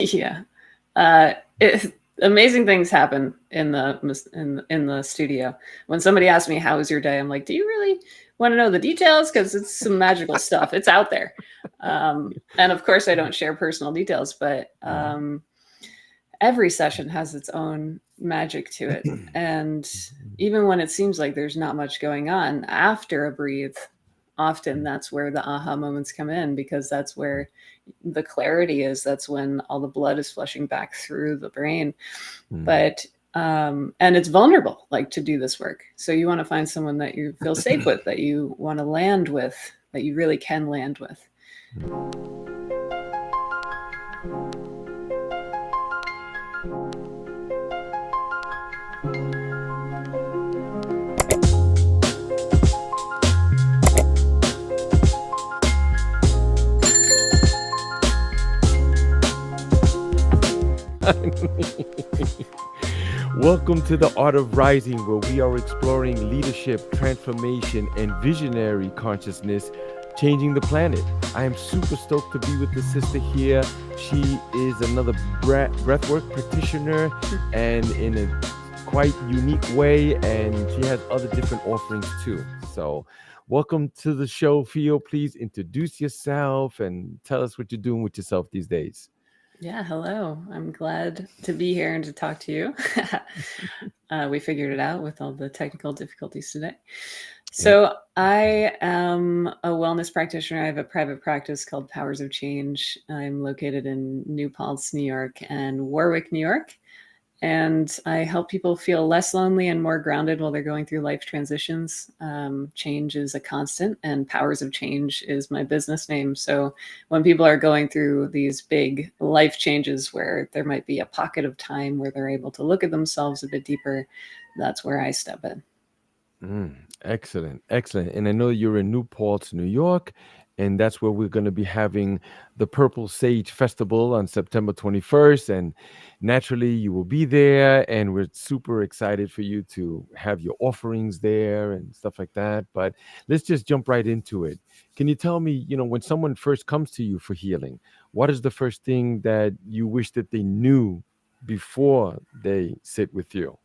Yeah. Amazing things happen in the studio. When somebody asks me how was your day, I'm like, do you really want to know the details? Because it's some magical stuff. It's out there. And of course, I don't share personal details, but every session has its own magic to it. And even when it seems like there's not much going on, after a breathe, often that's where the aha moments come in, because that's where the clarity is. That's when all the blood is flushing back through the brain. But and it's vulnerable, like, to do this work. So you want to find someone that you feel safe with, that you want to land with, that you really can land with. Welcome to the Art of Rising, where we are exploring leadership, transformation, and visionary consciousness, changing the planet. I am super stoked to be with the sister here. She is another breathwork practitioner, and in a quite unique way, and she has other different offerings too. So welcome to the show, Pheo. Please introduce yourself and tell us what you're doing with yourself these days. Yeah, hello. I'm glad to be here and to talk to you. We figured it out with all the technical difficulties today. So I am a wellness practitioner. I have a private practice called Powers of Change. I'm located in New Paltz, New York, and Warwick, New York. And I help people feel less lonely and more grounded while they're going through life transitions. Change is a constant, and Powers of Change is my business name. So when people are going through these big life changes where there might be a pocket of time where they're able to look at themselves a bit deeper, that's where I step in. Excellent, excellent. And I know you're in New Paltz, New York, and that's where we're going to be having the Purple Sage Festival on September 21st. And naturally, you will be there, and we're super excited for you to have your offerings there and stuff like that. But let's just jump right into it. Can you tell me, when someone first comes to you for healing, what is the first thing that you wish that they knew before they sit with you?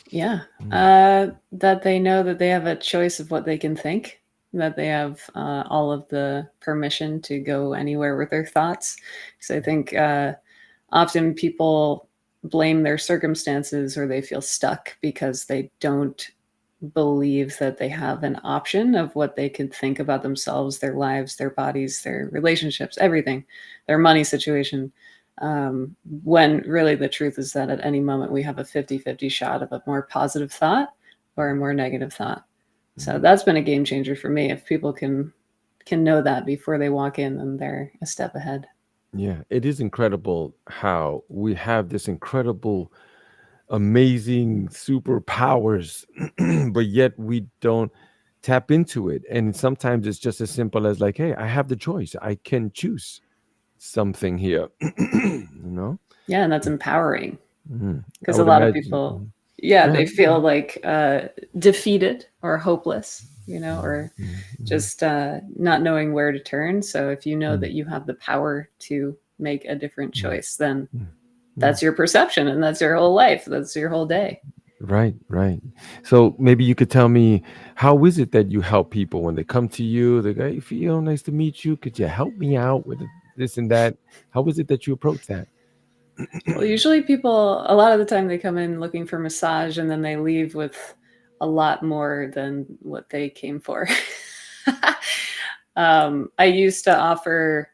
Yeah, that they know that they have a choice of what they can think, that they have all of the permission to go anywhere with their thoughts. Because I think often people blame their circumstances, or they feel stuck because they don't believe that they have an option of what they could think about themselves, their lives, their bodies, their relationships, everything, their money situation. When really the truth is that at any moment we have a 50-50 shot of a more positive thought or a more negative thought. So that's been a game changer for me. If people can know that before they walk in, then they're a step ahead. Yeah, it is incredible how we have this incredible, amazing superpowers, but yet we don't tap into it. And sometimes it's just as simple as like, hey, I have the choice. I can choose something here, you know? Yeah, and that's empowering, I because a would lot of imagine. people, Go they ahead. feel like defeated or hopeless, or just not knowing where to turn. So if you know that you have the power to make a different choice, then that's your perception, and that's your whole life. That's your whole day. Right, right. So maybe you could tell me, how is it that you help people when they come to you? They go, "Hey, Phil, nice to meet you. Could you help me out with this and that?" How is it that you approach that? Well, usually people, a lot of the time, they come in looking for massage, and then they leave with a lot more than what they came for. I used to offer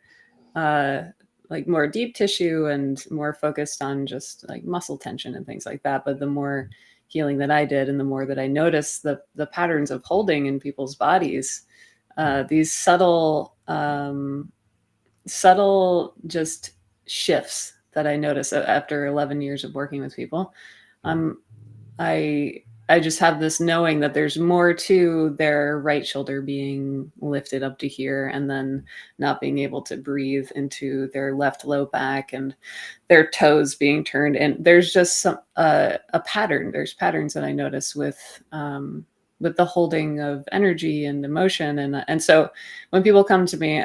like more deep tissue and more focused on just like muscle tension and things like that. But the more healing that I did, and the more that I noticed the patterns of holding in people's bodies, these subtle just shifts that I notice after 11 years of working with people. I I just have this knowing that there's more to their right shoulder being lifted up to here, and then not being able to breathe into their left low back, and their toes being turned. And there's just a pattern. There's patterns that I notice with the holding of energy and emotion, and so when people come to me,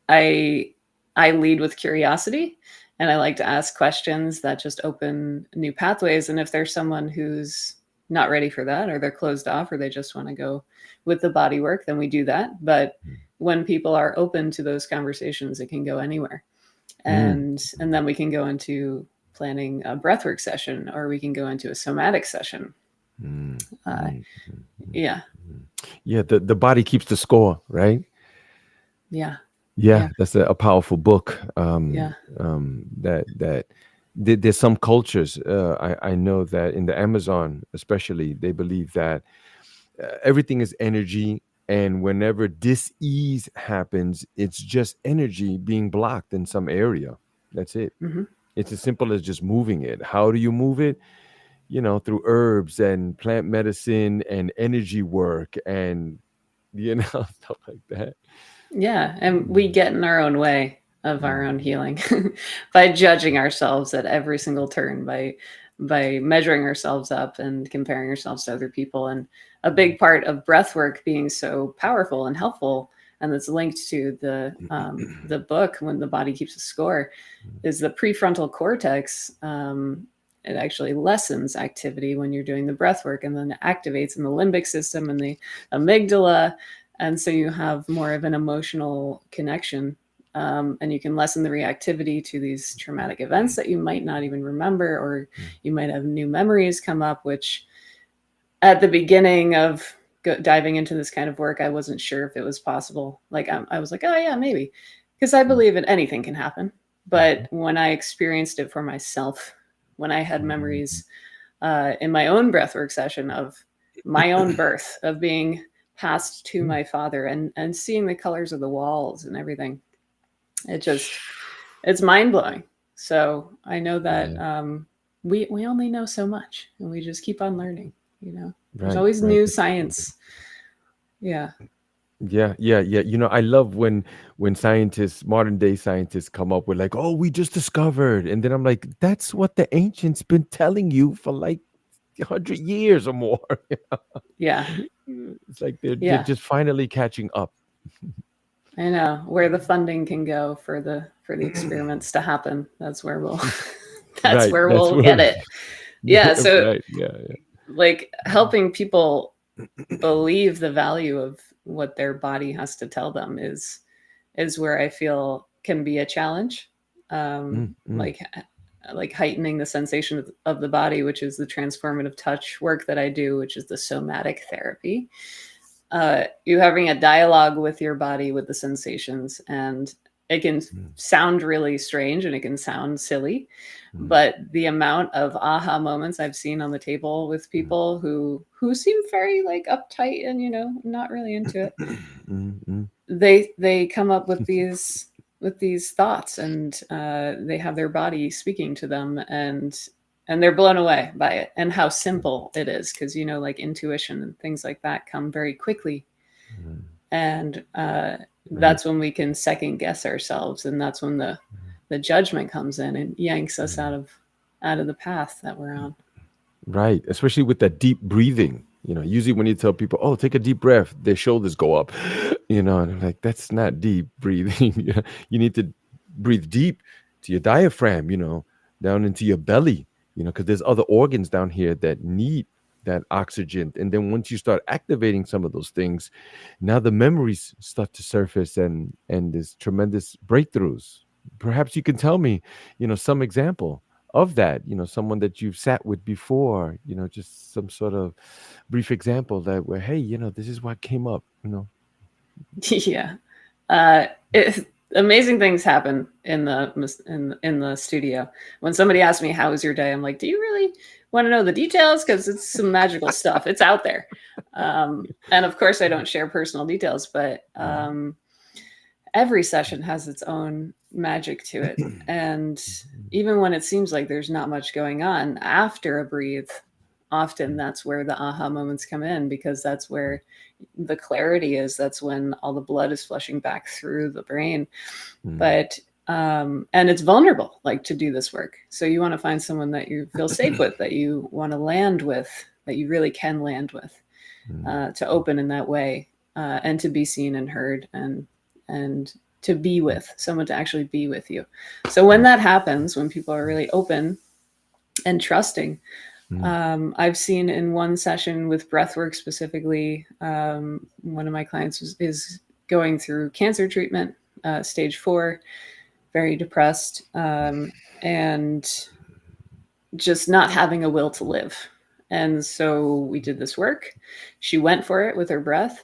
I I lead with curiosity, and I like to ask questions that just open new pathways. And if there's someone who's not ready for that, or they're closed off, or they just want to go with the body work, then we do that. But when people are open to those conversations, it can go anywhere. And then we can go into planning a breathwork session, or we can go into a somatic session. Yeah. Yeah, the body keeps the score, right? Yeah. Yeah, that's a powerful book. Yeah. That there's some cultures. I know that in the Amazon, especially, they believe that everything is energy, and whenever dis-ease happens, it's just energy being blocked in some area. That's it. Mm-hmm. It's as simple as just moving it. How do you move it? Through herbs and plant medicine and energy work and stuff like that. Yeah. And we get in our own way of our own healing by judging ourselves at every single turn, by measuring ourselves up and comparing ourselves to other people. And a big part of breath work being so powerful and helpful, and that's linked to the book, When the Body Keeps a Score, is the prefrontal cortex. It actually lessens activity when you're doing the breath work, and then it activates in the limbic system and the amygdala. And so you have more of an emotional connection, and you can lessen the reactivity to these traumatic events that you might not even remember, or you might have new memories come up, which at the beginning of diving into this kind of work, I wasn't sure if it was possible. Like I was like, oh yeah, maybe, because I believe in anything can happen. But when I experienced it for myself, when I had memories in my own breathwork session of my own birth, of being passed to my father, and seeing the colors of the walls and everything, it's mind-blowing. So I know that we only know so much, and we just keep on learning. There's always new science. Yeah. I love when scientists, modern day scientists, come up with like, oh, we just discovered, and then I'm like, that's what the ancients been telling you for like 100 years or more. Yeah. It's like they're just finally catching up. I know where the funding can go for the experiments to happen. That's where we'll we'll get it. Yeah. So like helping people believe the value of what their body has to tell them is where I feel can be a challenge. Like heightening the sensation of the body, which is the transformative touch work that I do, which is the somatic therapy. You having a dialogue with your body, with the sensations, and it can sound really strange and it can sound silly, but the amount of aha moments I've seen on the table with people who seem very like uptight and not really into it, they come up with these thoughts, and they have their body speaking to them, and they're blown away by it and how simple it is, because like intuition and things like that come very quickly, and that's when we can second guess ourselves, and that's when the judgment comes in and yanks us out of the path that we're on. Right, especially with that deep breathing. Usually when you tell people, oh, take a deep breath, their shoulders go up, and I'm like, that's not deep breathing. You need to breathe deep to your diaphragm, down into your belly, because there's other organs down here that need that oxygen. And then once you start activating some of those things, now the memories start to surface, and there's tremendous breakthroughs. Perhaps you can tell me, some example of that, someone that you've sat with before, just some sort of brief example that where, hey, this is what came up, Yeah. Amazing things happen in the studio. When somebody asks me, how was your day? I'm like, do you really want to know the details? Because it's some magical stuff. It's out there. And of course I don't share personal details, but every session has its own magic to it. And even when it seems like there's not much going on, after a breathe, often that's where the aha moments come in, because that's where the clarity is. That's when all the blood is flushing back through the brain. But and it's vulnerable, like, to do this work. So you want to find someone that you feel safe with, that you want to land with, that you really can land with, to open in that way, and to be seen and heard, and to be with, someone to actually be with you. So when that happens, when people are really open and trusting, I've seen in one session with breathwork specifically, one of my clients is going through cancer treatment, stage 4, very depressed, and just not having a will to live. And so we did this work. She went for it with her breath,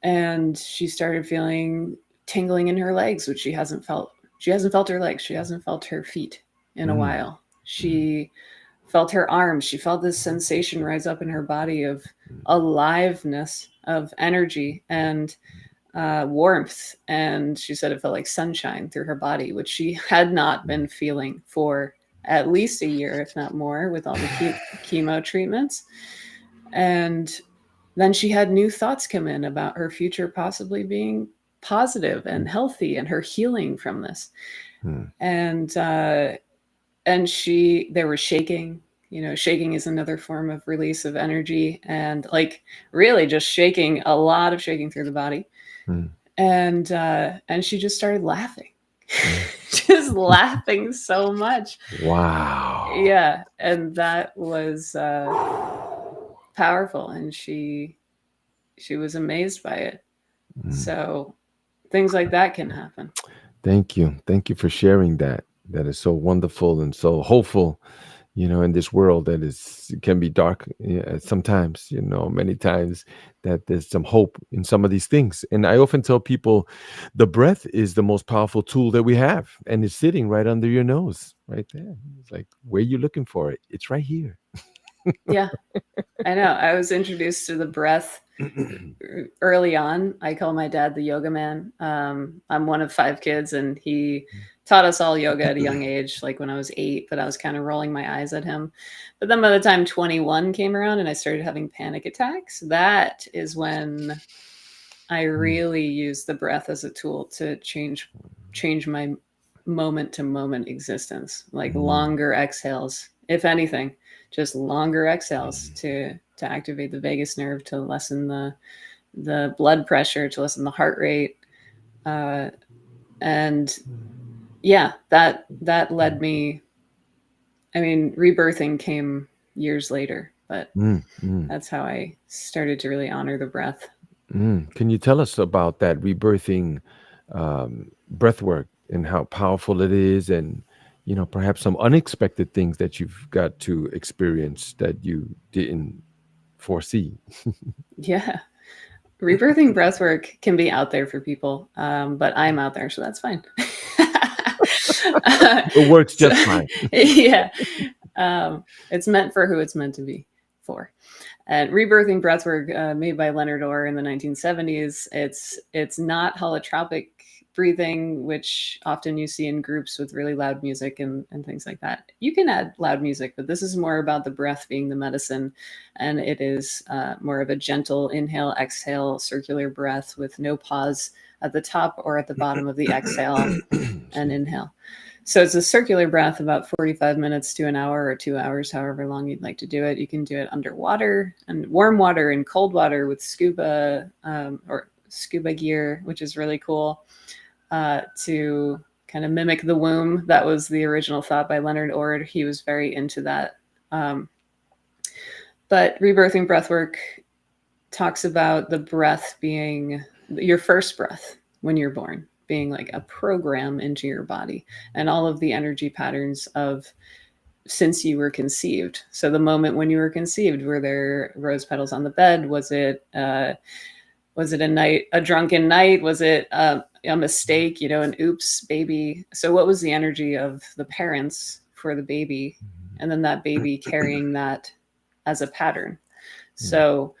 and she started feeling tingling in her legs, which she hasn't felt. She hasn't felt her legs. She hasn't felt her feet in a while. She felt her arms. She felt this sensation rise up in her body of aliveness, of energy and warmth. And she said it felt like sunshine through her body, which she had not been feeling for at least a year, if not more, with all the chemo treatments. And then she had new thoughts come in about her future possibly being positive and healthy and her healing from this. And they were shaking. Shaking is another form of release of energy, and like really just shaking, a lot of shaking through the body. And she just started laughing. Just laughing so much. Wow. Yeah. And that was powerful, and she was amazed by it. So things like that can happen. Thank you for sharing that. That is so wonderful and so hopeful, in this world that can be dark sometimes, many times, that there's some hope in some of these things. And I often tell people the breath is the most powerful tool that we have, and it's sitting right under your nose, right there. It's like, where are you looking for it? It's right here. Yeah, I know. I was introduced to the breath early on. I call my dad the yoga man. I'm one of 5 kids, and he taught us all yoga at a young age, like when I was 8, but I was kind of rolling my eyes at him. But then by the time 21 came around and I started having panic attacks, that is when I really used the breath as a tool to change my moment to moment existence, like longer exhales, if anything, just longer exhales to activate the vagus nerve, to lessen the blood pressure, to lessen the heart rate. And yeah, that led me, rebirthing came years later, but that's how I started to really honor the breath. Can you tell us about that rebirthing breath work and how powerful it is, and perhaps some unexpected things that you've got to experience that you didn't foresee? Yeah. Rebirthing breathwork can be out there for people, but I'm out there, so that's fine. It works just fine. Yeah. It's meant for who it's meant to be for. And rebirthing breathwork, made by Leonard Orr in the 1970s, it's not holotropic breathing, which often you see in groups with really loud music and things like that. You can add loud music, but this is more about the breath being the medicine. And it is more of a gentle inhale, exhale, circular breath with no pause at the top or at the bottom of the exhale and inhale. So it's a circular breath, about 45 minutes to an hour or 2 hours, however long you'd like to do it. You can do it underwater and warm water and cold water with scuba or scuba gear, which is really cool, to kind of mimic the womb. That was the original thought by Leonard Orr. He was very into that. But rebirthing breathwork talks about the breath being your first breath when you're born, being like a program into your body, and all of the energy patterns of since you were conceived. So the moment when you were conceived, were there rose petals on the bed? Was it a drunken night? Was it a mistake, an oops baby? So what was the energy of the parents for the baby? And then that baby carrying that as a pattern. So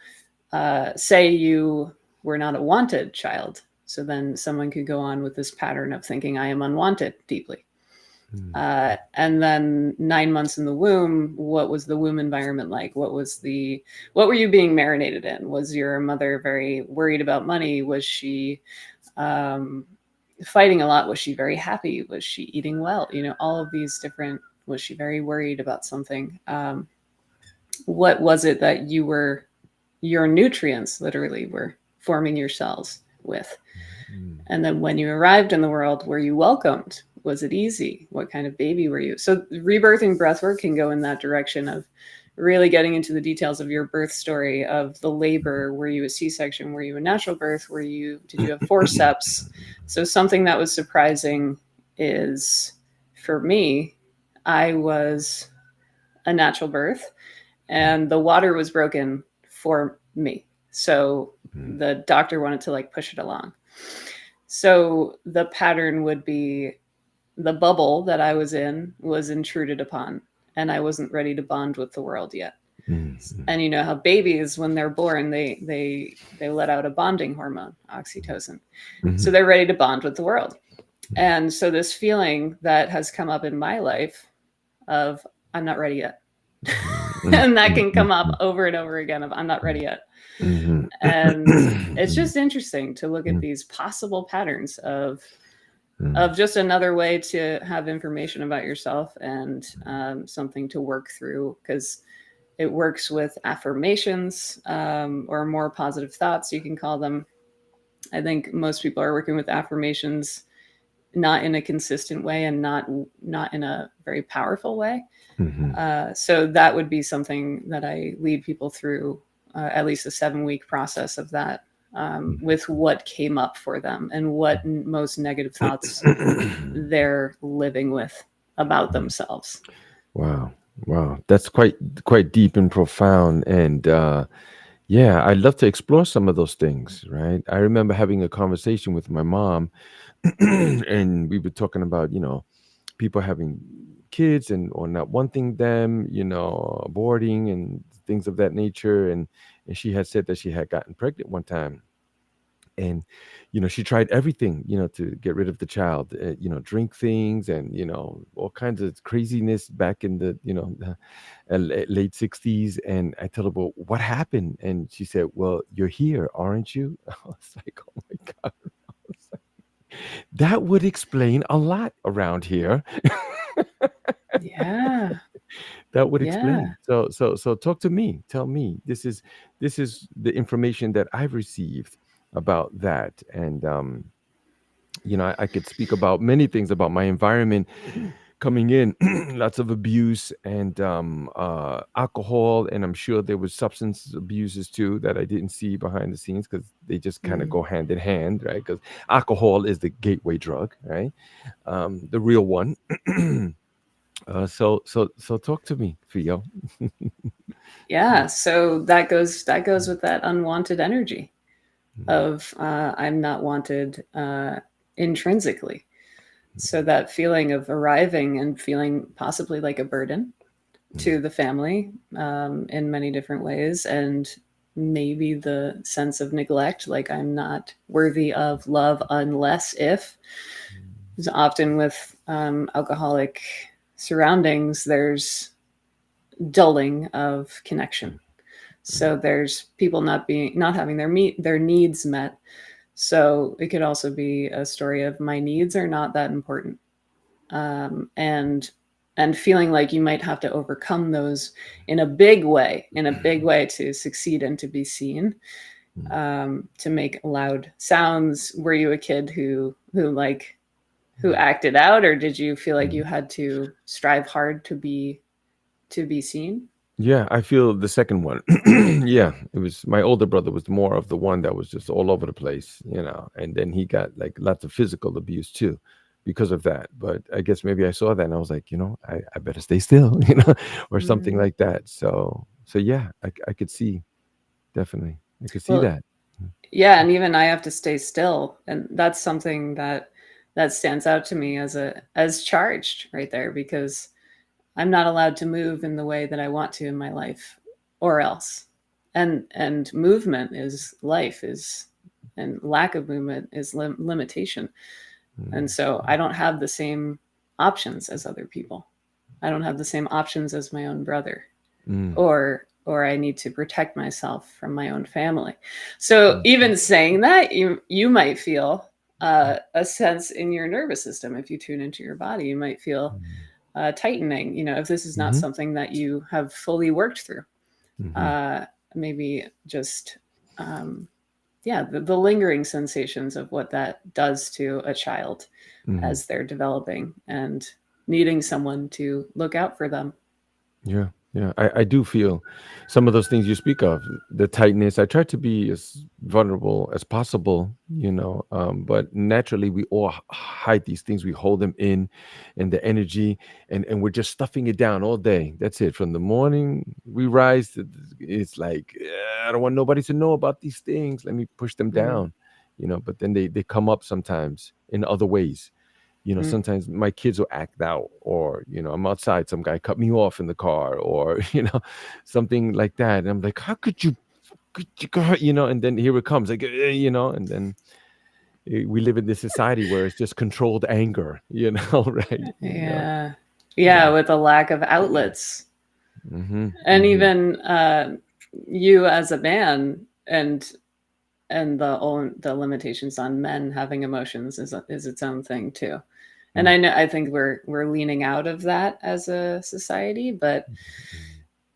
say you were not a wanted child. So then someone could go on with this pattern of thinking, I am unwanted deeply. And then 9 months in the womb, what was the womb environment like? What were you being marinated in? Was your mother very worried about money? Was she fighting a lot? Was she very happy? Was she eating well? All of these different, was she very worried about something? What was it that your nutrients literally were forming your cells with? Mm. And then when you arrived in the world, were you welcomed? Was it easy? What kind of baby were you? So rebirthing breathwork can go in that direction of really getting into the details of your birth story, of the labor. Were you a C-section? Were you a natural birth? Did you have forceps? So something that was surprising is, for me, I was a natural birth, and the water was broken for me. So the doctor wanted to like push it along. So the pattern would be the bubble that I was in was intruded upon, and I wasn't ready to bond with the world yet. And you know how babies, when they're born, they let out a bonding hormone, oxytocin. So they're ready to bond with the world. And so this feeling that has come up in my life of I'm not ready yet. And that can come up over and over again of I'm not ready yet. And it's just interesting to look at these possible patterns of just another way to have information about yourself and something to work through, because it works with affirmations or more positive thoughts, you can call them. I think most people are working with affirmations not in a consistent way and not in a very powerful way. So that would be something that I lead people through, at least a 7-week process of that, with what came up for them and what most negative thoughts they're living with about themselves. Wow. Wow. That's quite deep and profound. And yeah, I'd love to explore some of those things, right? I remember having a conversation with my mom and we were talking about, people having kids and or not wanting them, aborting and things of that nature. And she had said that she had gotten pregnant one time. And she tried everything to get rid of the child, drink things and all kinds of craziness back in the late 60s. And I told her, well, what happened? And she said, well, you're here, aren't you? I was like, oh my god. That would explain a lot around here. Yeah. That would Yeah. explain. So talk to me. Tell me. This is the information that I've received about that. And I could speak about many things about my environment coming in, lots of abuse and alcohol, and I'm sure there was substance abuses too that I didn't see behind the scenes because they just kind of go hand in hand, right? Because alcohol is the gateway drug, right? The real one. So talk to me, Pheo. Yeah. So that goes with that unwanted energy of I'm not wanted intrinsically. So that feeling of arriving and feeling possibly like a burden to the family in many different ways, and maybe the sense of neglect, like I'm not worthy of love unless if. Because often with alcoholic surroundings, there's dulling of connection. So there's people not having their needs met. So it could also be a story of my needs are not that important, and feeling like you might have to overcome those in a big way to succeed and to be seen, to make loud sounds. Were you a kid who acted out, or did you feel like you had to strive hard to be seen? Yeah, I feel the second one. Yeah, it was my older brother was more of the one that was just all over the place, and then he got like lots of physical abuse too because of that. But I guess maybe I saw that and I was like, I better stay still, or something like that. So yeah, I could see, definitely. I could see Well, that. yeah, and even I have to stay still, and that's something that stands out to me as charged right there, because I'm not allowed to move in the way that I want to in my life, or else. And movement is life, and lack of movement is limitation. And so I don't have the same options as other people. I don't have the same options as my own brother, or I need to protect myself from my own family. So even saying that, you might feel a sense in your nervous system. If you tune into your body, you might feel tightening, if this is not something that you have fully worked through. Maybe just the lingering sensations of what that does to a child Mm-hmm. as they're developing and needing someone to look out for them. Yeah, yeah. I do feel some of those things you speak of, the tightness. I try to be as vulnerable as possible, but naturally we all hide these things. We hold them in, and the energy, and we're just stuffing it down all day. That's it. From the morning we rise, it's like, I don't want nobody to know about these things. Let me push them Mm, down, but then they come up sometimes in other ways. mm, Sometimes my kids will act out, or I'm outside, some guy cut me off in the car, or something like that, and I'm like, how could you go, and then here it comes, like, and then we live in this society where it's just controlled anger, right? yeah. Yeah. Yeah, with a lack of outlets. Mm-hmm, And mm-hmm, even you as a man, and the limitations on men having emotions is its own thing too. And I think we're leaning out of that as a society, but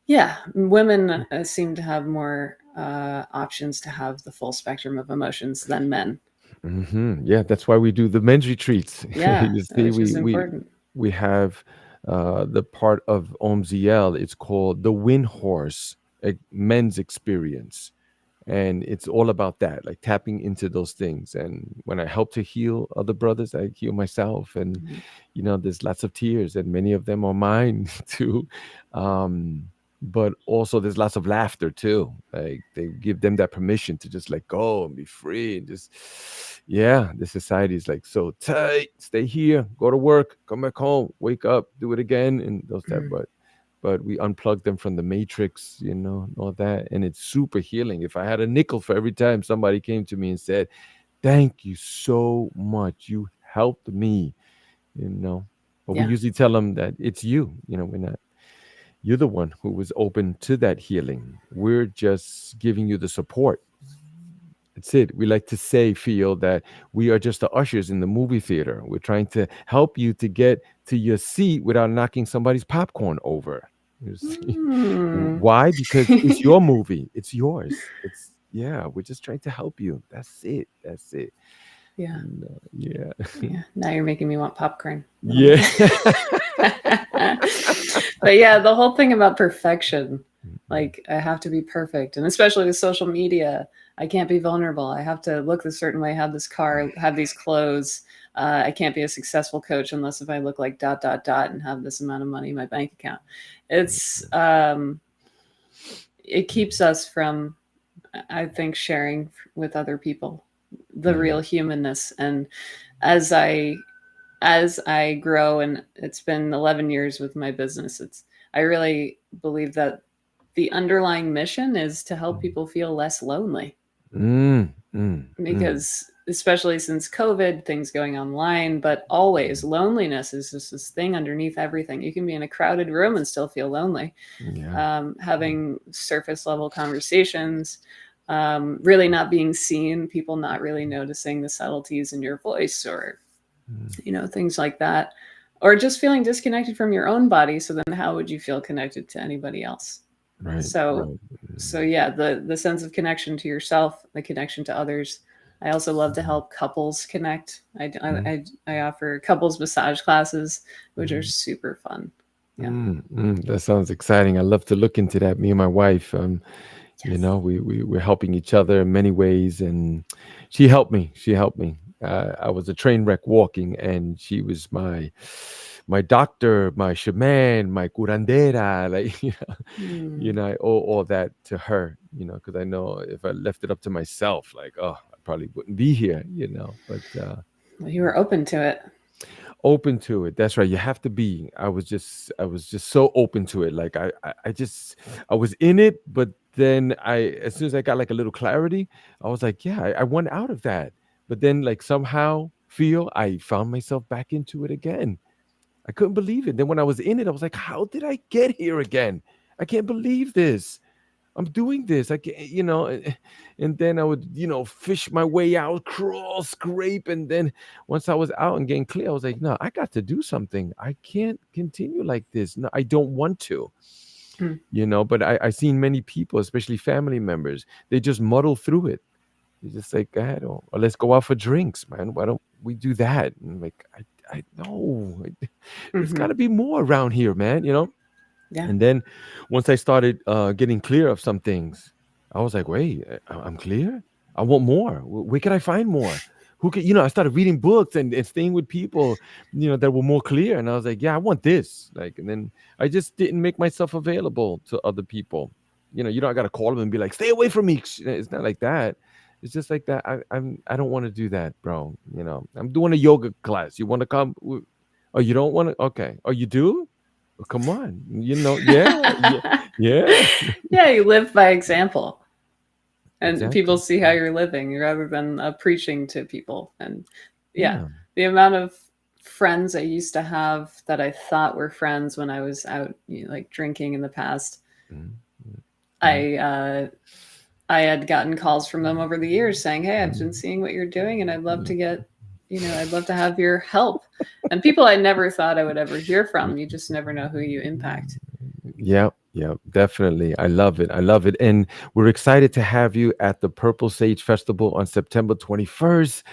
yeah, women seem to have more options to have the full spectrum of emotions than men. mm-hmm. Yeah, that's why we do the men's retreats. Yeah, You see, which we is we important. we have the part of Omziel. It's called the Wind Horse, a men's experience, and it's all about that, like tapping into those things. And when I help to heal other brothers, I heal myself. And Mhm. there's lots of tears, and many of them are mine too. But also there's lots of laughter too, like they give them that permission to just let go and be free, and just, yeah, the society is like so tight. Stay here, go to work, come back home, wake up, do it again, and those that. Mm. But we unplug them from the matrix, and all that. And it's super healing. If I had a nickel for every time somebody came to me and said, thank you so much, you helped me, but we Yeah. usually tell them that it's you, we're not, you're the one who was open to that healing. We're just giving you the support. That's it. We like to say, feel that we are just the ushers in the movie theater. We're trying to help you to get to your seat without knocking somebody's popcorn over. You see? Mm. Why? Because it's your movie. It's yours. Yeah, we're just trying to help you. That's it. That's it. Yeah. Yeah. Yeah. Now you're making me want popcorn. Yeah. But yeah, the whole thing about perfection, like I have to be perfect, and especially with social media, I can't be vulnerable. I have to look a certain way, have this car, have these clothes. I can't be a successful coach unless if I look like ... and have this amount of money in my bank account. It's it keeps us from, I think, sharing with other people the Yeah. real humanness. And as I grow, and it's been 11 years with my business, I really believe that the underlying mission is to help people feel less lonely, Mm, mm, mm. because especially since COVID, things going online, but always loneliness is just this thing underneath everything. You can be in a crowded room and still feel lonely. Yeah. Having surface level conversations, really not being seen, people not really noticing the subtleties in your voice, or Mm. things like that, or just feeling disconnected from your own body. So then how would you feel connected to anybody else? Right. So Right. so yeah, the sense of connection to yourself, the connection to others. I also love to help couples connect. Mm, I offer couples massage classes, which are mhm. super fun. Yeah. That sounds exciting. I love to look into that. Me and my wife, Yes. we're helping each other in many ways, and she helped me. She helped me. I was a train wreck walking, and she was my doctor, my shaman, my curandera. Like, Mm. I owe all that to her. Because I know if I left it up to myself, like, oh, I probably wouldn't be here. But Well, you were open to it. open to it. That's right. You have to be. I was just so open to it. Like I was in it, but then as soon as I got like a little clarity, I was like, yeah, I went out of that. But then like somehow feel I found myself back into it again. I couldn't believe it. Then when I was in it, I was like, how did I get here again? I can't believe this. I'm doing this. I can, and then I would, fish my way out, crawl, scrape. And then once I was out and getting clear, I was like, no, I got to do something. I can't continue like this. No, I don't want to, Mm. but I seen many people, especially family members, they just muddle through it. He's just like, go ahead, or let's go out for drinks, man. Why don't we do that? And I'm like, I know there's got Hmm. to be more around here, man. Yeah. And then once I started getting clear of some things, I was like, wait, I'm clear. I want more. Where can I find more? Who can, I started reading books and staying with people, that were more clear. And I was like, yeah, I want this. Like, and then I just didn't make myself available to other people. I got to call them and be like, stay away from me. It's not like that. It's just like that. I don't want to do that, bro. I'm doing a yoga class. You want to come? Oh, you don't want to? Okay. Oh, you do? Oh, come on. Yeah, yeah, yeah. Yeah, you live by example, and people Exactly. see how you're living rather than preaching to people. And yeah, Yeah. the amount of friends I used to have that I thought were friends when I was out, like drinking in the past, Mm, mm, I I had gotten calls from them over the years saying, "Hey, I've been seeing what you're doing, and I'd love to get, I'd love to have your help." And people I never thought I would ever hear mm. from. You just never know who you impact. Yeah, yeah, definitely. I love it. I love it. And we're excited to have you at the Purple Sage Festival on September 21st.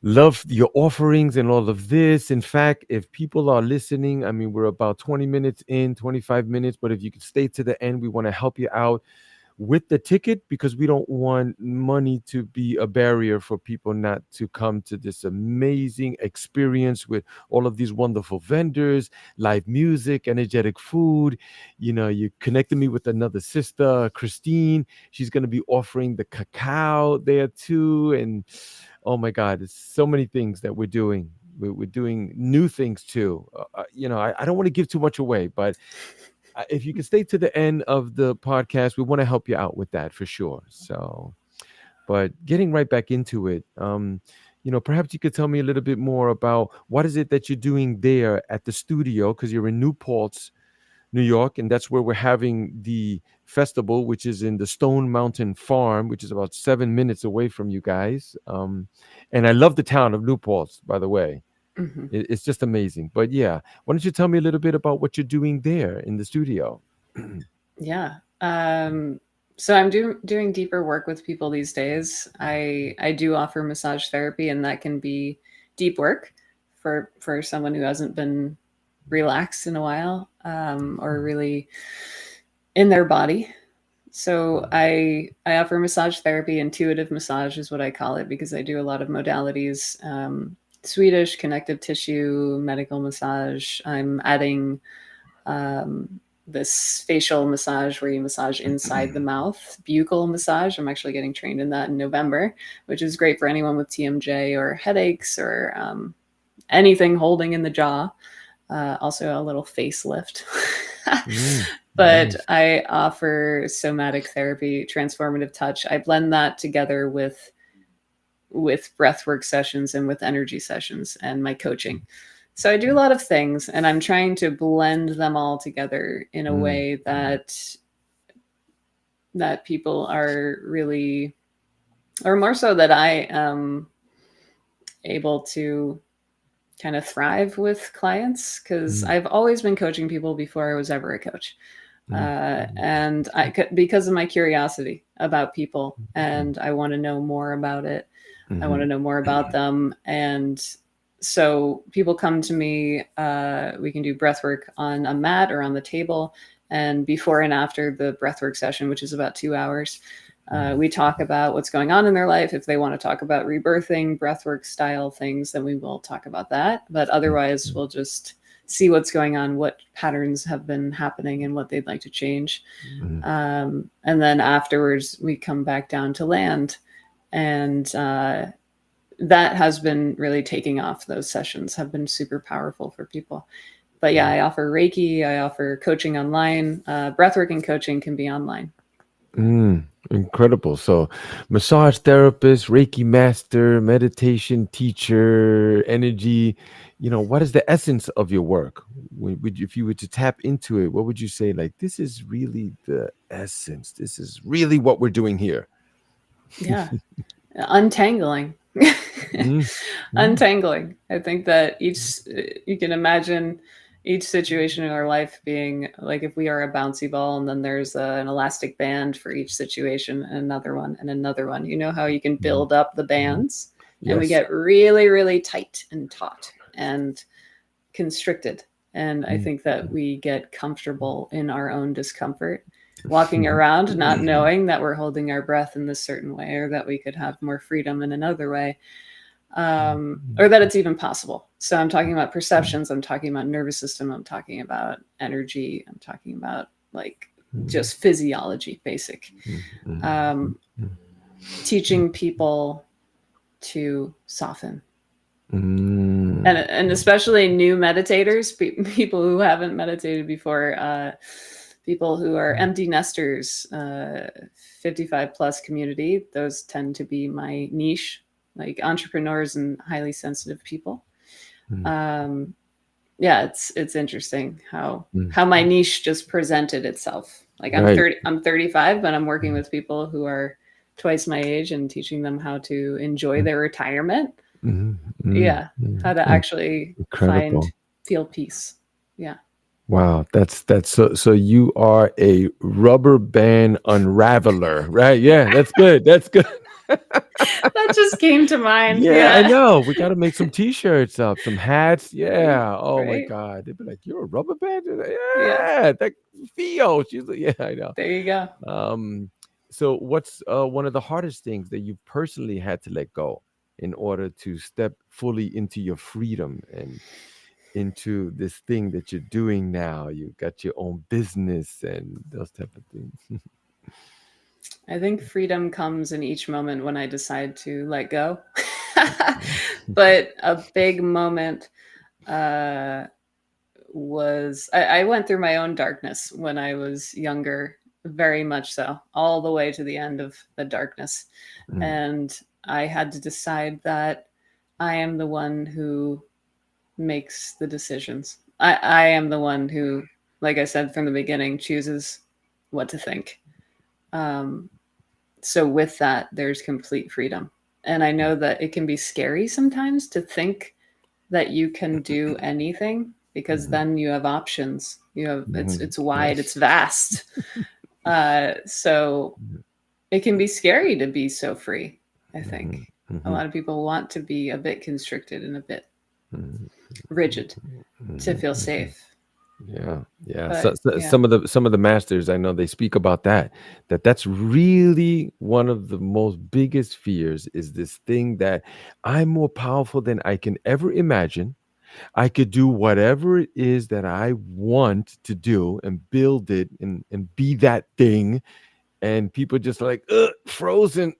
Love your offerings and all of this. In fact, if people are listening, I mean, we're about 20 minutes in, 25 minutes, but if you could stay to the end, we want to help you out with the ticket because we don't want money to be a barrier for people not to come to this amazing experience with all of these wonderful vendors, live music, energetic food. You connected me with another sister, Christine. She's going to be offering the cacao there too. And oh my God, there's so many things that we're doing. We're doing new things too. I don't want to give too much away, but if you can stay to the end of the podcast, we want to help you out with that for sure. So, but getting right back into it, perhaps you could tell me a little bit more about what is it that you're doing there at the studio because you're in Newport, New York, and that's where we're having the festival, which is in the Stone Mountain Farm, which is about 7 minutes away from you guys. And I love the town of Newport, by the way. Hmm. It's just amazing. But yeah, why don't you tell me a little bit about what you're doing there in the studio? Yeah. So I'm doing deeper work with people these days. I do offer massage therapy, and that can be deep work for someone who hasn't been relaxed in a while, or really in their body. So I offer massage therapy. Intuitive massage is what I call it because I do a lot of modalities. Swedish, connective tissue, medical massage. I'm adding um, this facial massage where you massage inside the mouth, buccal massage. I'm actually getting trained in that in November, which is great for anyone with TMJ or headaches or anything holding in the jaw. Also, a little facelift. But Nice. I offer somatic therapy, transformative touch. I blend that together with breathwork sessions and with energy sessions and my coaching. So I do a lot of things, and I'm trying to blend them all together in a Mm, way that people are really, or more so that I am able to kind of thrive with clients because mm, I've always been coaching people before I was ever a coach. mm, And because of my curiosity about people, mm, and I want to know more about it. I want to mhm, know more about them. And so people come to me, we can do breath work on a mat or on the table. And before and after the breathwork session, which is about 2 hours, mm, we talk about what's going on in their life. If they want to talk about rebirthing, breathwork style things, then we will talk about that. But otherwise, we'll just see what's going on, what patterns have been happening, and what they'd like to change. mm, And then afterwards, we come back down to land. And that has been really taking off. Those sessions have been super powerful for people. But yeah, mm. I offer Reiki, I offer coaching online. Breathwork and coaching can be online. Incredible. So, massage therapist, Reiki master, meditation teacher, energy. What is the essence of your work? If you were to tap into it, what would you say? Like, this is really the essence. This is really what we're doing here. Yeah, untangling. Mm, mm, Untangling. I think that each, you can imagine each situation in our life being like if we are a bouncy ball and then there's an elastic band for each situation and another one and another one. You know how you can Mhm. build up the Mhm. bands and we Yes. get really, really tight and taut and constricted. And I think that we get comfortable in our own discomfort, walking around not knowing that we're holding our breath in this certain way or that we could have more freedom in another way, or that it's even possible. So I'm talking about perceptions, I'm talking about nervous system, I'm talking about energy, I'm talking about like just physiology, basic. Teaching people to soften. And especially new meditators, people who haven't meditated before, people who are empty nesters, 55 plus community, those tend to be my niche, like entrepreneurs and highly sensitive people. Yeah, it's interesting how my niche just presented itself. Like Right. I'm 35, but I'm working with people who are twice my age and teaching them how to enjoy their retirement. Yeah, how to actually Incredible. feel peace. Yeah. Wow, that's so you are a rubber band unraveler, right? Yeah, that's good. That's good. That just came to mind. Yeah, I Yeah. know. We got to make some t-shirts up, some hats. Yeah. Oh my Right. God. They'd be like, "You're a rubber band?" Yeah. Yeah, that Theo. She's like, yeah, I know. There you go. Um, so what's one of the hardest things that you personally had to let go in order to step fully into your freedom and into this thing that you're doing now? You got your own business and those type of things. I think freedom comes in each moment when I decide to let go. But a big moment uh, was I went through my own darkness when I was younger, very much so, all the way to the end of the darkness. Mm, And I had to decide that I am the one who makes the decisions. I am the one who, like I said from the beginning, chooses what to think. Um, so with that, there's complete freedom. And I know that it can be scary sometimes to think that you can do anything because mhm, then you have options. You have mhm. it's wide, Yes. it's vast. So it can be scary to be so free. I think Mhm, a mhm, lot of people want to be a bit constricted and a bit mhm, rigid to mhm, feel mhm. safe. Yeah, yeah. So, But yeah. some of the masters I know they speak about that. That's really one of the most biggest fears is this thing that I'm more powerful than I can ever imagine. I could do whatever it is that I want to do and build it and be that thing. And people just like frozen.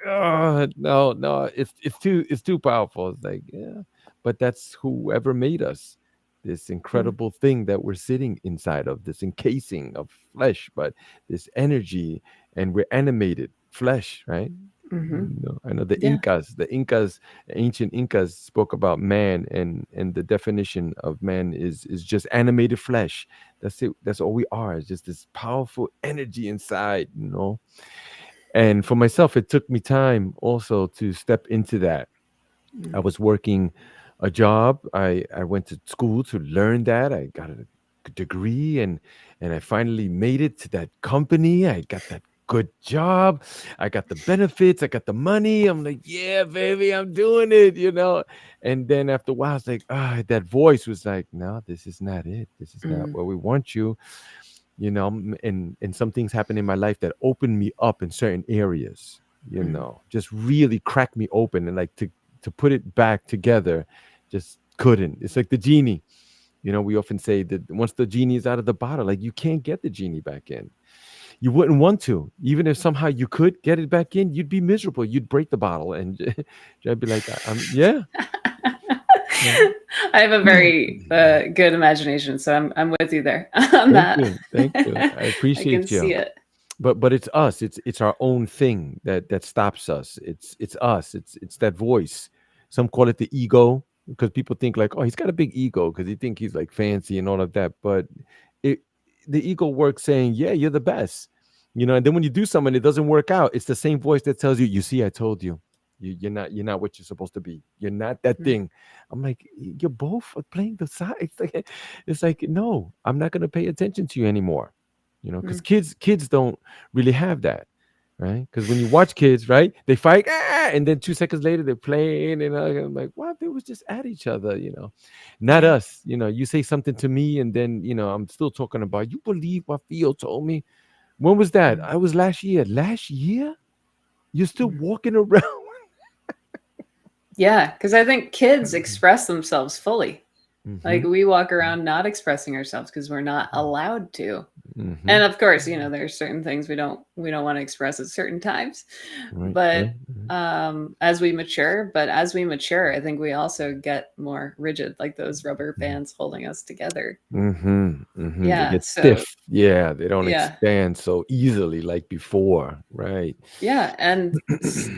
No, no, it's too powerful. It's like, yeah, but that's whoever made us. This Mm, incredible thing that we're sitting inside of, this encasing of flesh, but this energy, and we're animated flesh, right? mm-hmm. No, I know Yeah. The Incas, ancient Incas spoke about man, and the definition of man is just animated flesh. That's it. That's all we are. It's just this powerful energy inside, you know. And for myself, it took me time also to step into that. I Mm, was working a job. I went to school to learn that. I got a degree, and I finally made it to that company. I got that good job. I got the benefits. I got the money. I'm like, yeah, baby, I'm doing it, you know. And then after a while, it's like, that voice was like, no, this is not it. This is not mm, where we want you, you know. And some things happened in my life that opened me up in certain areas, you mm, know, just really cracked me open, and like to put it back together, just couldn't. It's like the genie. You know, we often say that once the genie is out of the bottle, like you can't get the genie back in. You wouldn't want to. Even if somehow you could get it back in, you'd be miserable. You'd break the bottle, and I'd be like, yeah. Yeah. I have a very good imagination, so I'm with you there on Thank that. you. Thank you. I I can appreciate see you. it. But it's us. It's our own thing that stops us. It's us. It's that voice. Some call it the ego because people think like, oh, he's got a big ego because he think he's like fancy and all of that. But it the ego works saying, yeah, you're the best. You know, and then when you do something, it doesn't work out. It's the same voice that tells you, you see, I told you. You're not what you're supposed to be. You're not that Mm, thing. I'm like, you're both are playing the side. It's like, no, I'm not gonna pay attention to you anymore. Because mm. kids don't really have that, right? Because when you watch kids, right, they fight, and then 2 seconds later they're playing, and I'm like, what? They was just at each other. Not Yeah. us. You say something to me, and then I'm still talking about. You believe what Theo told me? When was that? Mm, I was last year. Last year? You're still mm. walking around. Yeah, because I think kids express themselves fully. Like Mm-hmm. we walk around not expressing ourselves because we're not allowed to. Mm-hmm. And of course, there's certain things we don't want to express at certain times. Right. But Right. as we mature, I think we also get more rigid, like those rubber bands holding us together. Mm-hmm. Mm-hmm. They Yeah. get So stiff. Yeah, they don't yeah. expand so easily like before. Right. Yeah, and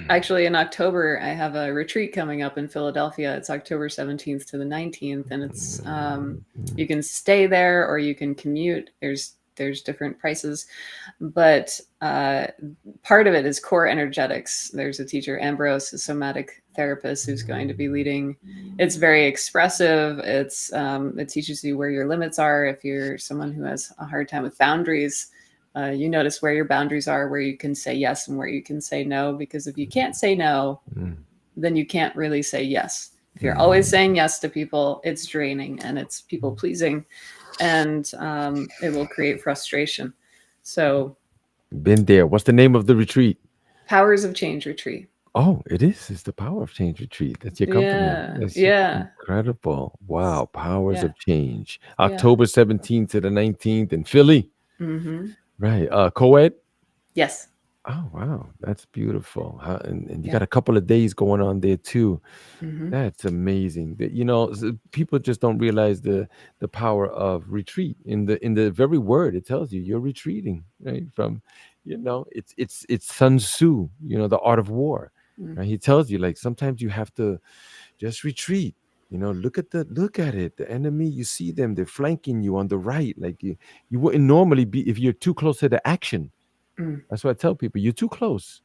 actually in October I have a retreat coming up in Philadelphia. It's October 17th to the 19th, and it's Mm-hmm. you can stay there or you can commute. There's different prices, but part of it is core energetics. There's a teacher, Ambrose, a somatic therapist, who's going to be leading. It's very expressive. It teaches you where your limits are. If you're someone who has a hard time with boundaries, you notice where your boundaries are, where you can say yes and where you can say no. Because if you can't say no, then you can't really say yes. If you're always saying yes to people, it's draining and it's people pleasing, and it will create frustration. So, Been there. What's the name of the retreat? Powers of Change Retreat. Oh, it is. It's the Power of Change retreat. That's your company. Yeah, That's yeah, incredible. Wow. Powers yeah, of Change. yeah. October 17th to the 19th in Philly. Mm-hmm. Right. Co-ed. Yes. Oh, wow. That's beautiful. And you got Yeah. a couple of days going on there too. Mm-hmm. That's amazing. People just don't realize the power of retreat. In the very word, it tells you you're retreating, right? It's Sun Tzu, the art of war. Mm. Right? He tells you, like, sometimes you have to just retreat. Look at it. The enemy, you see them, they're flanking you on the right. Like you wouldn't normally be if you're too close to the action. Mm. That's what I tell people. You're too close.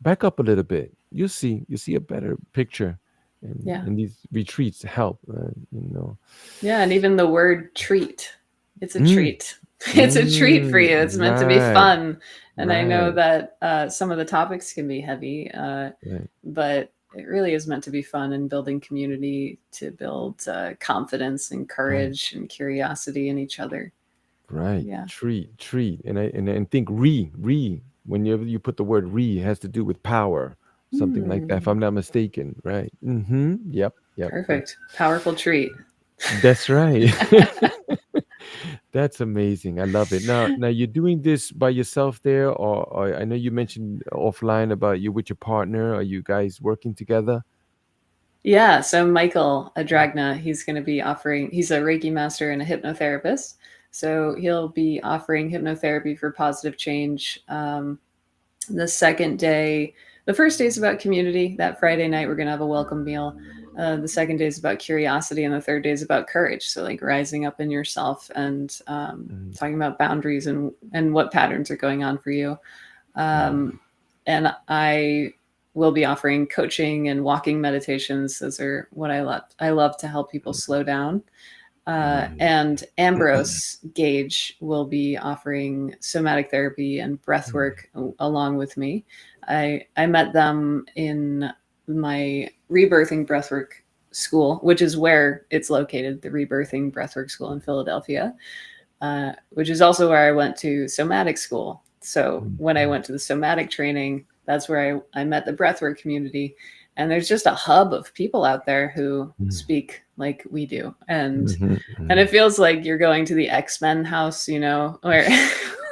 Back up a little bit. You see a better picture, and Yeah. and these retreats help. Yeah. And even the word treat, it's a Mm, treat. It's a treat for you. It's meant to be right, fun. And I know right, that some of the topics can be heavy, right, but it really is meant to be fun and building community, to build confidence and right, courage and curiosity in each other. right. Yeah. Treat, and think whenever you put the word re, it has to do with power, something like that. If Hmm. I'm not mistaken, right? Mm-hmm. Yep, yep. Perfect. Powerful treat. That's right. That's amazing. I love it. Now you're doing this by yourself there, or I know you mentioned offline about you with your partner. Are you guys working together? Yeah, so Michael Adragna, he's a Reiki Master and a hypnotherapist. So he'll be offering hypnotherapy for positive change. The second day, the first day is about community. That Friday night, we're going to have a welcome meal. The second day is about curiosity, and the third day is about courage. So, like rising up in yourself and Mm, talking about boundaries and what patterns are going on for you. mm, Um, and I will be offering coaching and walking meditations. Those are what I love. I love to help people slow down. right. And Ambrose Gage will be offering somatic therapy and breath work along with me. I met them in my rebirthing breathwork school, which is where it's located, the rebirthing breathwork school in Philadelphia, which is also where I went to somatic school. So Mm, when I went to the somatic training, that's where I met the breathwork community. And there's just a hub of people out there who mm, speak like we do. mhm, And it mhm. feels like you're going to the X-Men house, where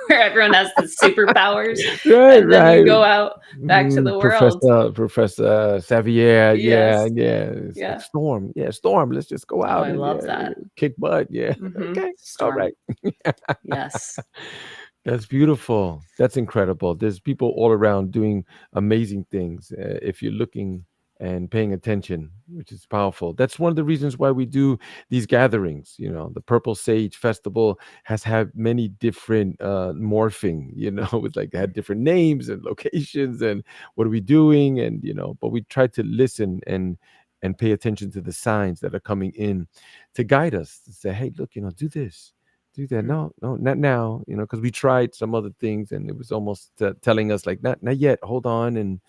where everyone has the superpowers, Right, and then you right. go out back to the world. Professor Xavier. Yeah, Yes. yeah. It's like Yeah. Storm. Yeah, Storm. Let's just go Oh, out I and, love yeah, that. kick butt. Yeah. Okay. All Storm. right. Yes. That's beautiful. That's incredible. There's people all around doing amazing things. If you're looking and paying attention, which is powerful. That's one of the reasons why we do these gatherings. The Purple Sage Festival has had many different morphing, with like had different names and locations and what are we doing, and but we try to listen and pay attention to the signs that are coming in to guide us to say, hey, look, do this, do that. Mm. No, no, not now, because we tried some other things and it was almost telling us like, not yet, hold on.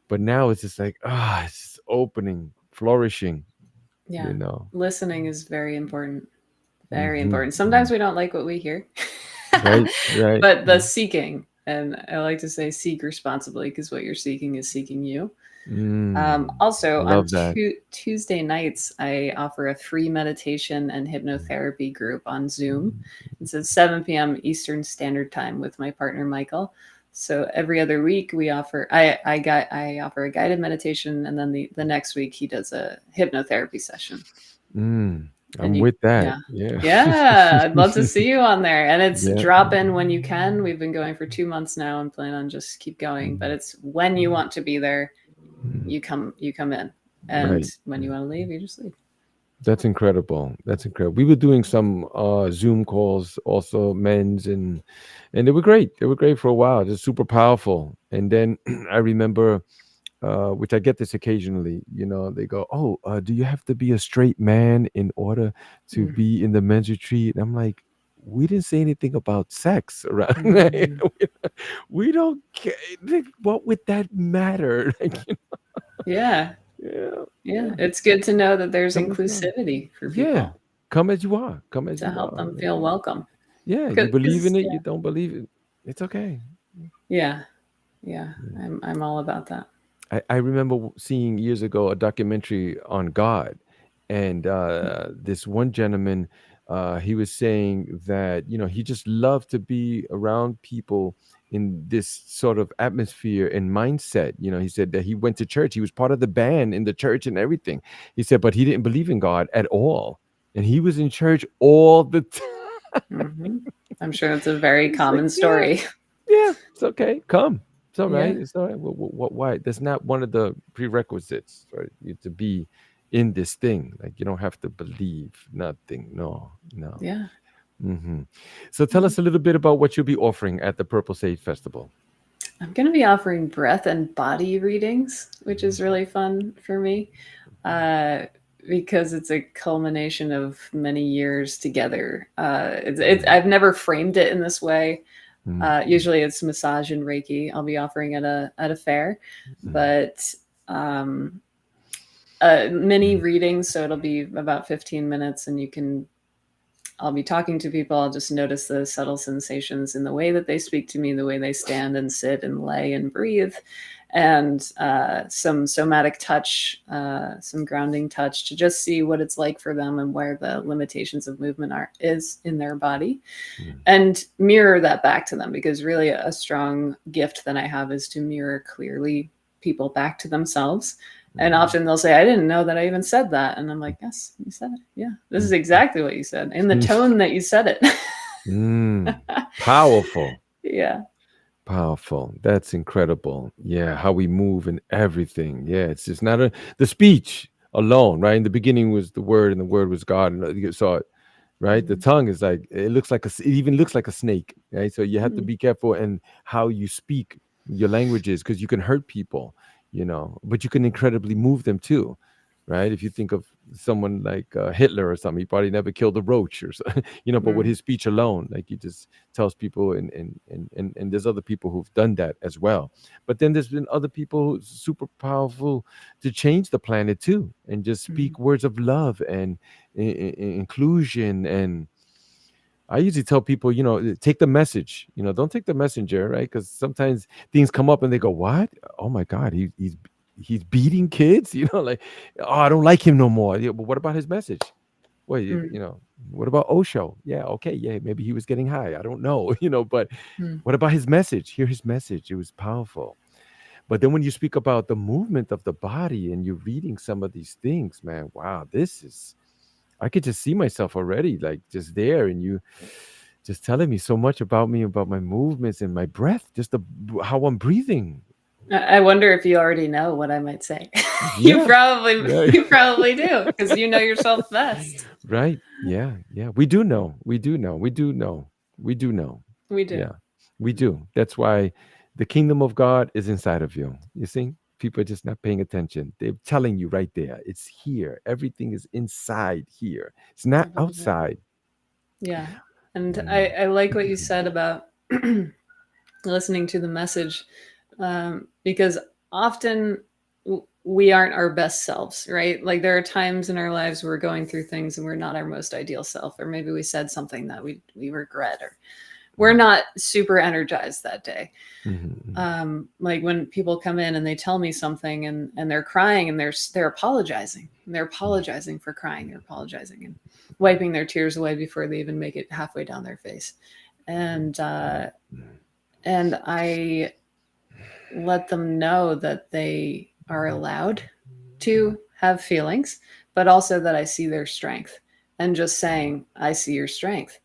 But now it's just like, it's just opening, flourishing, Yeah. you know. Listening is very important. Very Hmm. important. Sometimes we don't like what we hear, Right, right. but the seeking, and I like to say seek responsibly because what you're seeking is seeking you. Also, on Love that. Tuesday nights, I offer a free meditation and hypnotherapy group on Zoom. It's at 7 p.m. Eastern Standard Time with my partner Michael. So every other week we offer I offer a guided meditation, and then the next week he does a hypnotherapy session. Mm, And I'm with that. yeah. Yeah. Yeah, I'd love to see you on there. And it's Yeah. drop in when you can. We've been going for 2 months now and plan on just keep going. But it's when you want to be there, you come in. And Right. when you want to leave, you just leave. That's incredible. That's incredible. We were doing some Zoom calls also, men's, and they were great. They were great for a while, just super powerful. And then I remember, which I get this occasionally, they go, "Oh, do you have to be a straight man in order to Mm. be in the men's retreat?" And I'm like, we didn't say anything about sex around. Mhm. We don't care. Like, what would that matter? Like, Yeah. yeah, Yeah. yeah. It's good to know that there's Come as you are. inclusivity for Yeah, people come as you are. Come as to you help are. them Like, feel welcome. yeah, you believe in Because, it. yeah. You don't believe it. It's okay. Yeah. Yeah. I'm all about that. I remember seeing years ago a documentary on God, and this one gentleman, he was saying that he just loved to be around people in this sort of atmosphere and mindset. He said that he went to church, he was part of the band in the church and everything. He said, but he didn't believe in God at all, and he was in church all the time. Hmm. I'm sure it's a very It's like, common yeah, story. yeah, it's okay. Come. It's all right. Yeah. It's all right. Why? That's not one of the prerequisites, right? You to be in this thing. Like you don't have to believe nothing. No, no. Yeah. Hmm. So tell Yeah. us a little bit about what you'll be offering at the Purple Sage Festival. I'm going to be offering breath and body readings, which is really fun for me uh, because it's a culmination of many years together. I've never framed it in this way. Usually it's massage and Reiki. I'll be offering at a fair, but um, mini readings. So it'll be about 15 minutes, and I'll be talking to people. I'll just notice the subtle sensations in the way that they speak to me, the way they stand and sit and lay and breathe, and some somatic touch, some grounding touch to just see what it's like for them and where the limitations of movement is in their body, and mirror that back to them. Because really, a strong gift that I have is to mirror clearly people back to themselves. And often they'll say, I didn't know that I even said that. And I'm like, yes, you said it. Yeah, this is exactly what you said in the tone that you said it. Powerful. Yeah. Powerful. That's incredible. Yeah, how we move and everything. Yeah, it's just not the speech alone, right? In the beginning was the word, and the word was God, and you saw it, right? The Mm. tongue is like it even looks like a snake, right? So you have to Mm. be careful and how you speak your languages because you can hurt people, but you can incredibly move them too, right? If you think of someone like Hitler or something, he probably never killed a roach or something, but with Mm. his speech alone, like he just tells people, and there's other people who've done that as well. But then there's been other people who's super powerful to change the planet too, and just Mm. speak words of love and inclusion. And I usually tell people, take the message, don't take the messenger, right? Because sometimes things come up and they go, "What? Oh my God, he's beating kids," like, "Oh, I don't like him no more." Yeah, but what about his message? Well, Mm. what about Osho? Yeah, okay, yeah, maybe he was getting high. I don't know, but Mm. what about his message? Hear his message. It was powerful. But then when you speak about the movement of the body and you're reading some of these things, man, wow, I could just see myself already, like just there, and you just telling me so much about me, about my movements and my breath, just how I'm breathing. I wonder if you already know what I might say. you Yeah, probably right. you probably do because you know yourself best. Right. Yeah. Yeah. We do know. We do know. We do know. We do know. We do. Yeah. We do. That's why the kingdom of God is inside of you. You see? People are just not paying attention. They're telling you right there. It's here. Everything is inside here. It's I not believe it. outside. Yeah. And Mm. I like what you said about listening to the message, because often we aren't our best selves, right? Like there are times in our lives we're going through things and we're not our most ideal self, or maybe we said something that we regret, or we're not super energized that day. Mhm, Like when people come in and they tell me something and they're crying and they're apologizing. And they're apologizing for crying. They're apologizing and wiping their tears away before they even make it halfway down their face. And and I let them know that they are allowed to have feelings, but also that I see their strength. And just saying, I see your strength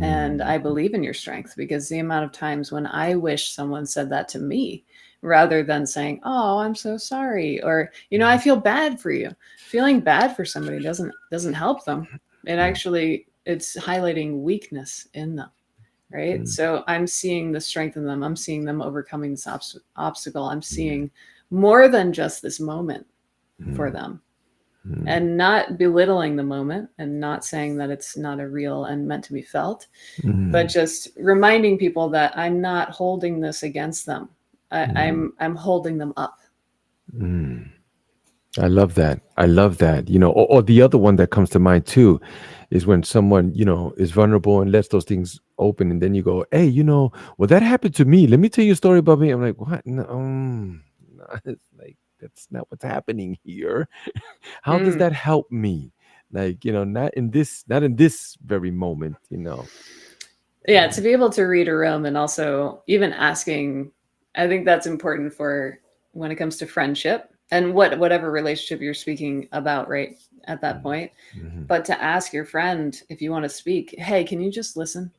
and mm, I believe in your strength, because the amount of times when I wish someone said that to me rather than saying, "Oh, I'm so sorry," or, I feel bad for you. Feeling bad for somebody doesn't help them. It's highlighting weakness in them, right? mm, So I'm seeing the strength in them. I'm seeing them overcoming this obstacle. I'm seeing more than just this moment for mm, them, mm, and not belittling the moment and not saying that it's not a real and meant to be felt, but mm, just reminding people that I'm not holding this against them. mm, I'm holding them up. mm. I love that. I love that. Or the other one that comes to mind too is when someone, is vulnerable and lets those things open. And then you go, hey, well, that happened to me. Let me tell you a story about me. I'm like, what? No, no, it's like, that's not what's happening here. How does Mm. that help me? Like, not in this very moment. Yeah, Yeah. to be able to read a room, and also even asking, I think that's important for when it comes to friendship and whatever relationship you're speaking about right at that Mhm, point. mhm, But to ask your friend, if you want to speak, hey, can you just listen?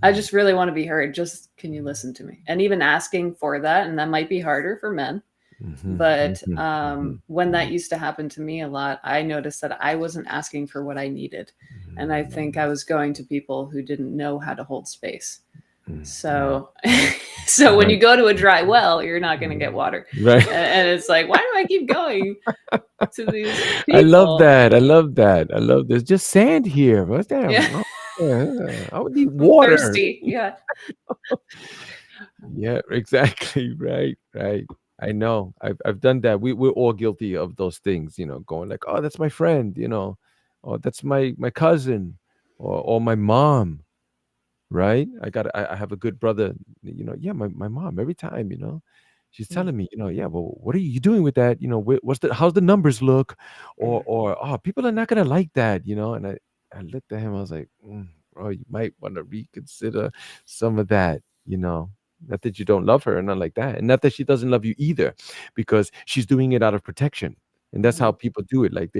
I just really want to be heard. Just can you listen to me? And even asking for that, and that might be harder for men. mhm, But mhm, mhm, when that mhm, used to happen to me a lot, I noticed that I wasn't asking for what I needed. And I think mhm, I was going to people who didn't know how to hold space. mhm, mhm. So, so when you Right. go to a dry well, you're not going to get water. Right. And it's like, why do I keep going to these I love people? that. I love that. I love there's just sand here. What's that? Yeah, I would need I'm water. thirsty. Yeah. Yeah, exactly. Right, right. I know. I've done that. We're all guilty of those things, going like, oh, that's my friend, or that's my cousin, or my mom. Right? I have a good brother. Yeah, my mom every time, she's Mm, telling me, yeah, well, what are you doing with that? How's the numbers look? Or mm, or oh, people are not gonna like that. And I looked at him, I was like, bro, you might want to reconsider some of that. Not that you don't love her, and not like that, and not that she doesn't love you either, because she's doing it out of protection, and that's how mm, people do it. Like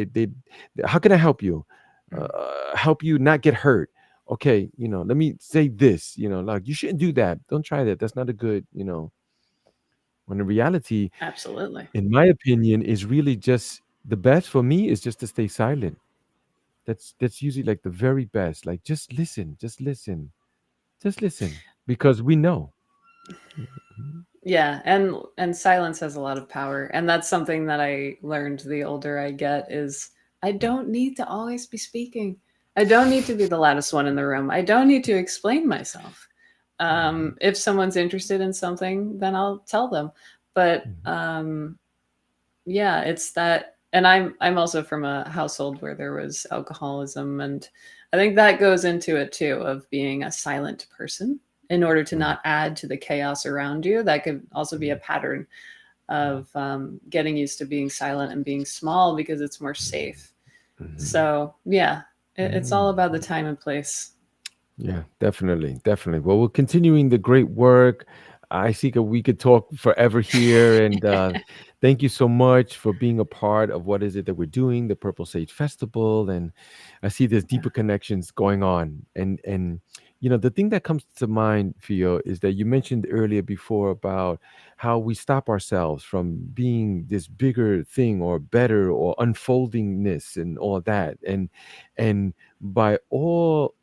how can I help you? mm. Help you not get hurt. Okay, let me say this, like you shouldn't do that. Don't try that. That's not a good. When in reality, Absolutely. in my opinion, is really just the best for me is just to stay silent. That's usually like the very best. Like just listen, just listen, because we know. Mhm. Yeah, and silence has a lot of power, and that's something that I learned the older I get is I don't need to always be speaking. I don't need to be the loudest one in the room. I don't need to explain myself. Mhm. If someone's interested in something, then I'll tell them. But Mhm. yeah, it's that, and I'm also from a household where there was alcoholism, and I think that goes into it too, of being a silent person in order to Mhm. not add to the chaos around you. That could also be a pattern of getting used to being silent and being small because it's more safe. Mhm. So yeah, it's all Mhm. about the time and place. Yeah, definitely, definitely. Well, we're continuing the great work. I see that we could talk forever here. And thank you so much for being a part of what is it that we're doing, the Purple Sage Festival. And I see there's deeper connections going on. And the thing that comes to mind, Theo, is that you mentioned earlier before about how we stop ourselves from being this bigger thing or better or unfoldingness and all that. And by all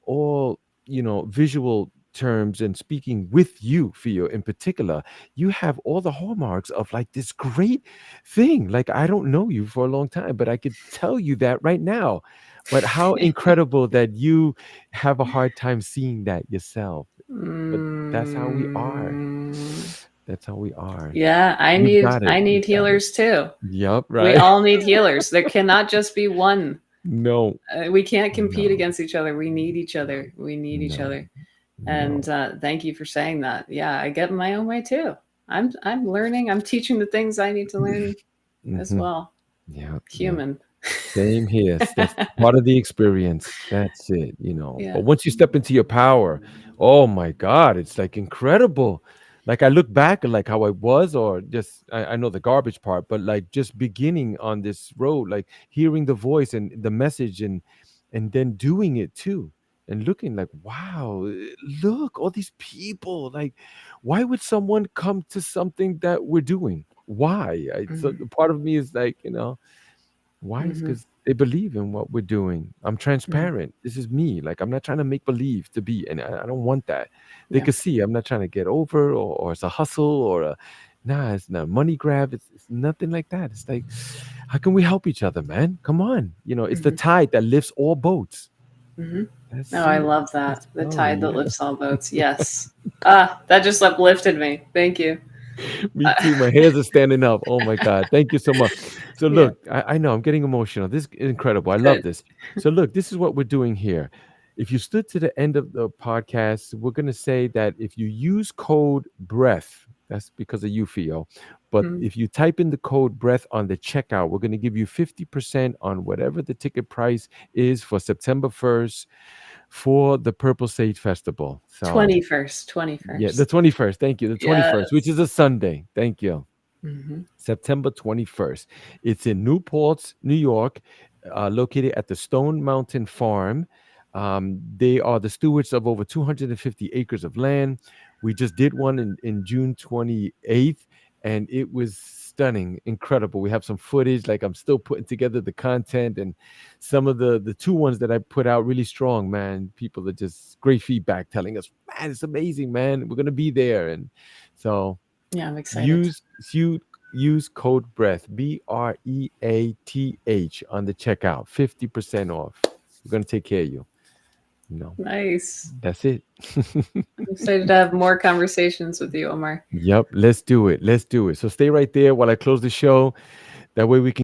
visual terms and speaking with you, Theo, in particular, you have all the hallmarks of like this great thing. Like, I don't know you for a long time, but I could tell you that right now. But how incredible that you have a hard time seeing that yourself. But that's how we are. Mm, That's how we are. yeah, I You've need got it. I need You've got it. healers too. Yep, We right. all need healers. There cannot just be one. No, We can't compete no, against each other. We need each other. We need each no, other. no. And thank you for saying that. Yeah, I get in my own way too. I'm learning. I'm teaching the things I need to learn as Hmm. well. Yeah, yeah. Human. Same here. That's part of the experience. That's it. Yeah. But once you step into your power, oh my God, it's like incredible. Like, I look back at like how I was, or just I know the garbage part, but like just beginning on this road, like hearing the voice and the message, and then doing it too. And looking like, wow, look, all these people. Like, why would someone come to something that we're doing? Why? So Mm-hmm. the part of me is like, why? Is Mm-hmm. because they believe in what we're doing. I'm Mm-hmm. transparent. This is me. Like, I'm not trying to make believe to be, and I don't want that. They Yeah. could see I'm not trying to get over, or it's a hustle, or nah, it's not a money grab. It's nothing like that. It's like, how can we help each other, man? Come on. It's the Mm-hmm. tide that lifts all boats. Mm-hmm. That's Oh, I it. love Let's that. The go. tide that Yeah. lifts all boats. Yes. Ah, that just uplifted me. Thank you. Me too. My hairs are standing up. Oh my God. Thank you so much. So Yeah. look, I know I'm getting emotional. This is incredible. I love Good. this. So look, this is what we're doing here. If you stood to the end of the podcast, we're gonna say that if you use code breath, that's because of you, Theo. But Mm. if you type in the code breath on the checkout, we're gonna give you 50% on whatever the ticket price is for September 1st for the Purple Sage Festival. So 21st. yeah, the 21st. 21st. Thank you. The 21st, which Yes. is a Sunday. Thank you. Mm-hmm. September 21st. It's in Newport, New York, located at the Stone Mountain Farm. They are the stewards of over 250 acres of land. We just did one in June 28th, and it was stunning, incredible. We have some footage. Like, I'm still putting together the content, and some of the two ones that I put out really strong, man. People are just great feedback telling us, man, it's amazing, man. We're gonna be there. And so Yeah, I'm excited. use code breath, BREATH, on the checkout, 50% off. We're gonna take care of you. Nice. That's it. I'm excited to have more conversations with you, Omar. Yep, let's do it. Let's do it. So stay right there while I close the show. That way we can